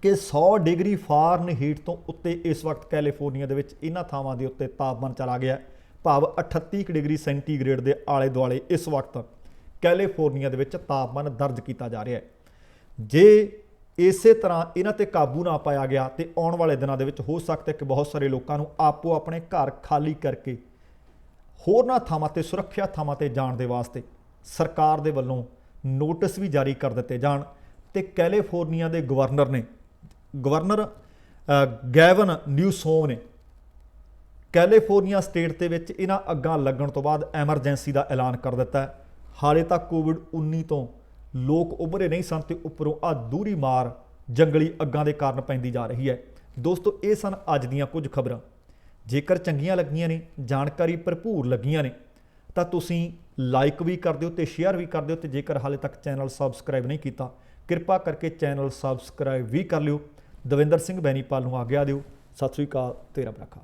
ਕਿ 100 ਡਿਗਰੀ ਫਾਰਨਹੀਟ ਤੋਂ ਉੱਤੇ ਇਸ ਵਕਤ ਕੈਲੀਫੋਰਨੀਆ ਦੇ ਵਿੱਚ ਇਹਨਾਂ ਥਾਵਾਂ ਦੇ ਉੱਤੇ ਤਾਪਮਾਨ ਚਲਾ ਗਿਆ, ਭਾਵ 38 ਡਿਗਰੀ ਸੈਂਟੀਗ੍ਰੇਡ ਦੇ ਆਲੇ ਦੁਆਲੇ ਇਸ ਵਕਤ ਕੈਲੀਫੋਰਨੀਆ ਦੇ ਵਿੱਚ ਤਾਪਮਾਨ ਦਰਜ ਕੀਤਾ ਜਾ ਰਿਹਾ ਹੈ। ਜੇ ਇਸੇ ਤਰ੍ਹਾਂ ਇਹਨਾਂ ਤੇ ਕਾਬੂ ਨਾ ਪਾਇਆ ਗਿਆ ਤੇ ਆਉਣ ਵਾਲੇ ਦਿਨਾਂ ਦੇ ਵਿੱਚ ਹੋ ਸਕਦਾ ਕਿ ਬਹੁਤ ਸਾਰੇ ਲੋਕਾਂ ਨੂੰ ਆਪੋ ਆਪਣੇ ਘਰ ਖਾਲੀ ਕਰਕੇ ਹੋਰਨਾਂ ਥਾਵਾਂ ਤੇ ਸੁਰੱਖਿਅਤ ਥਾਵਾਂ ਤੇ ਜਾਣ ਦੇ ਵਾਸਤੇ ਸਰਕਾਰ ਦੇ ਵੱਲੋਂ ਨੋਟਿਸ ਵੀ ਜਾਰੀ ਕਰ ਦਿੱਤੇ ਜਾਣ ਤੇ ਕੈਲੀਫੋਰਨੀਆ ਦੇ ਗਵਰਨਰ ਗੈਵਨ ਨਿਊਸੋਮ ਨੇ ਕੈਲੀਫੋਰਨੀਆ ਸਟੇਟ ਦੇ ਵਿੱਚ ਇਹਨਾਂ ਅੱਗਾਂ ਲੱਗਣ ਤੋਂ ਬਾਅਦ ਐਮਰਜੈਂਸੀ ਦਾ ਐਲਾਨ ਕਰ ਦਿੱਤਾ ਹੈ। ਹਾਲੇ ਤੱਕ ਕੋਵਿਡ-19 ਤੋਂ ਲੋਕ ਉੱਭਰੇ ਨਹੀਂ ਸਨ ਤੇ ਉੱਪਰੋਂ ਆ ਦੂਰੀ ਮਾਰ ਜੰਗਲੀ ਅੱਗਾਂ ਦੇ ਕਾਰਨ ਪੈਂਦੀ ਜਾ ਰਹੀ ਹੈ। ਦੋਸਤੋ, ਇਹ ਸਨ ਅੱਜ ਦੀਆਂ ਕੁਝ ਖਬਰਾਂ। ਜੇਕਰ ਚੰਗੀਆਂ ਲੱਗੀਆਂ ਨੇ, ਜਾਣਕਾਰੀ ਭਰਪੂਰ ਲੱਗੀਆਂ ਨੇ ਤਾਂ ਤੁਸੀਂ ਲਾਈਕ ਵੀ ਕਰ ਦਿਓ ਤੇ ਸ਼ੇਅਰ ਵੀ ਕਰ ਦਿਓ ਤੇ ਜੇਕਰ ਹਾਲੇ ਤੱਕ ਚੈਨਲ ਸਬਸਕ੍ਰਾਈਬ ਨਹੀਂ ਕੀਤਾ ਕਿਰਪਾ ਕਰਕੇ ਚੈਨਲ ਸਬਸਕ੍ਰਾਈਬ ਵੀ ਕਰ ਲਿਓ। ਦਵਿੰਦਰ ਸਿੰਘ ਬੈਨੀਪਾਲ ਨੂੰ ਆਗਿਆ ਦਿਓ। ਸਤਿ ਸ਼੍ਰੀ ਅਕਾਲ ਤੇ ਰੱਬ ਰਾਖਾ।